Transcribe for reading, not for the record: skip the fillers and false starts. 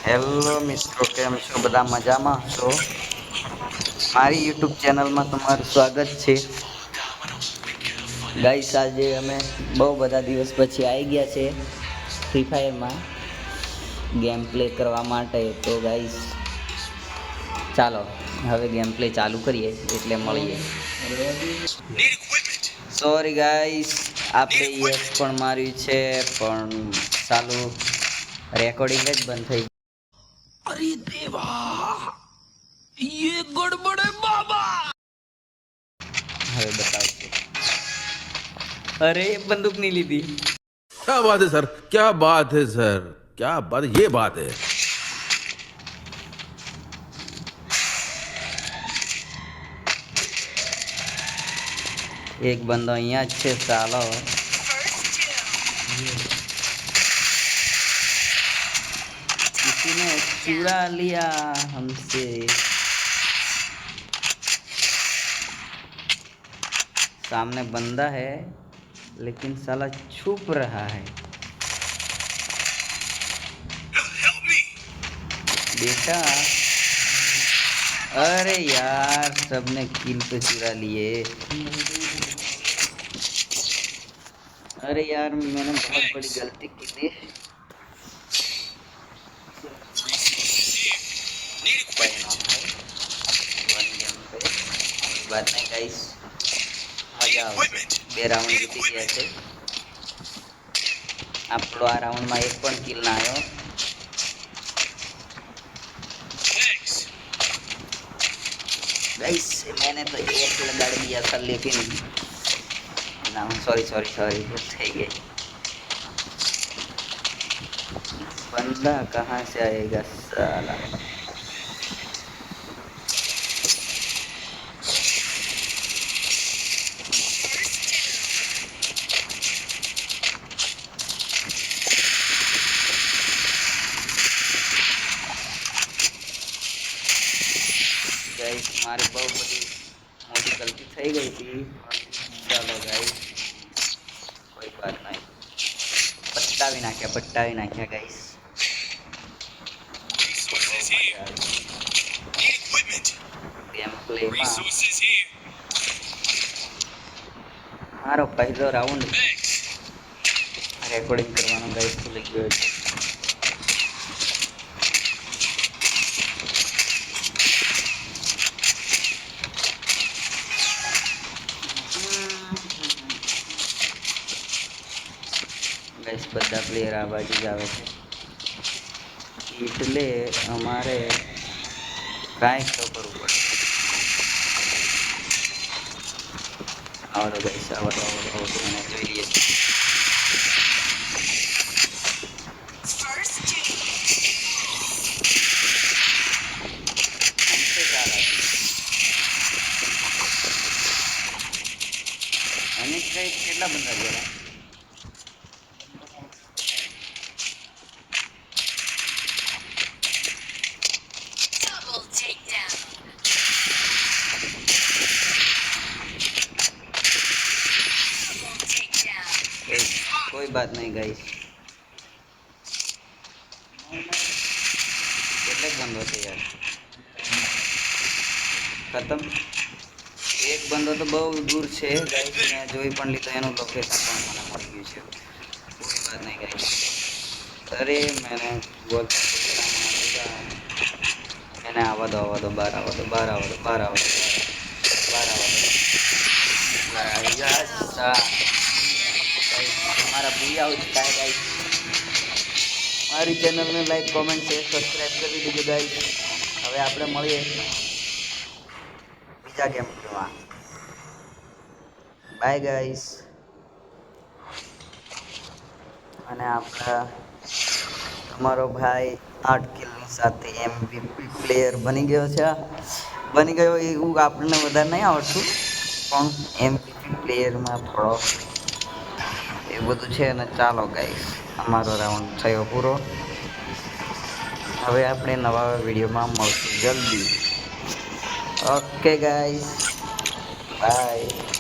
Hello મિત્રો, કેમ છો? બધા મજામાં છો? મારી યુટ્યુબ ચેનલમાં તમારું સ્વાગત છે. ગાઈસ, આજે અમે બહુ બધા દિવસ પછી આવી ગયા છે ફ્રી ફાયરમાં ગેમ પ્લે કરવા માટે. તો ગાઈસ, ચાલો હવે ગેમ પ્લે ચાલુ કરીએ એટલે મળીએ. સોરી ગાઈસ, આપણે યસ પણ માર્યું છે પણ ચાલુ રેકોર્ડિંગ જ બંધ થઈ. અરે દેવા, ये गड़बड़ है बाबा. હવે બતાવજો. અરે બંદૂક નહીં લીધી. क्या बात है सर, क्या बात है सर, क्या बात, ये बात है. એક બંદો અહીંયા જ છે. ચાલો, किसी ने चुरा लिया हमसे. सामने बंदा है लेकिन साला छुप रहा है. बेटा, अरे यार, सबने किल पे चुरा लिए. अरे यार, मैंने बहुत बड़ी गलती की थी. बात नहीं गाइस, મજા આવશે. 2 રાઉન્ડ જીતી ગયા છે. આપણો આ રાઉન્ડમાં એક પણ કિલ ના આવ્યો. गाइस, मैंने तो एक लगा दिया था लेकिन ना, सॉरी भूल થઈ ગઈ. बंदा कहाँ से आएगा साला. गाइस, મારી બહુ બધી મોટી ગલતી થઈ ગઈ હતી. ચાલો ગાઈસ, કોઈ વાત નહીં. પટાવી નાખ્યા ગાઈસ. ગેમ પ્લેમાં મારો પહેલો રાઉન્ડ રેકોર્ડિંગ કરવાનો ગાઈસ ભૂલી ગયો છે. ગાઈસ, બધા પ્લેયર આ બાજુ જ આવે છે એટલે અમારે કાંઈક તો કરવું પડે. આવો ગાઈસ, આવો મને જોઈ લઈએ. અને કેટલા બંદા ગયા? कोई बात नहीं गाइस. કેટલે બંદો છે યાર? ખતમ. એક બંદો તો બહુ દૂર છે ગાઈસ, મેં જોઈ પણ લીધો. એનું લોકેશન પણ મને મળી ગયું છે. કોઈ બાત નહીં ગાઈસ. અરે मैंने बोल मैंने आवा दो बाहर आवा दो. हमारा भूया हो चुका है गाइस. મારી ચેનલને લાઈક, કોમેન્ટ, શેર, સબસ્ક્રાઇબ કરી દીજો ગાઈસ. હવે આપણે મળીએ બીજા ગેમ પ્લેમાં. Bye guys. અને આપણા તમારો ભાઈ 8 કિલની સાથે MVP પ્લેયર બની ગયો છે. બની ગયો એવું આપણને વધારે નહીં આવડતું, પણ MVP પ્લેયરમાં થોડો એ બધું છે ને. ચાલો ગાઈસ, અમારો રાઉન્ડ થયો પૂરો. હવે આપણે નવા વિડીયોમાં મળશું જલ્દી. Okay guys, by.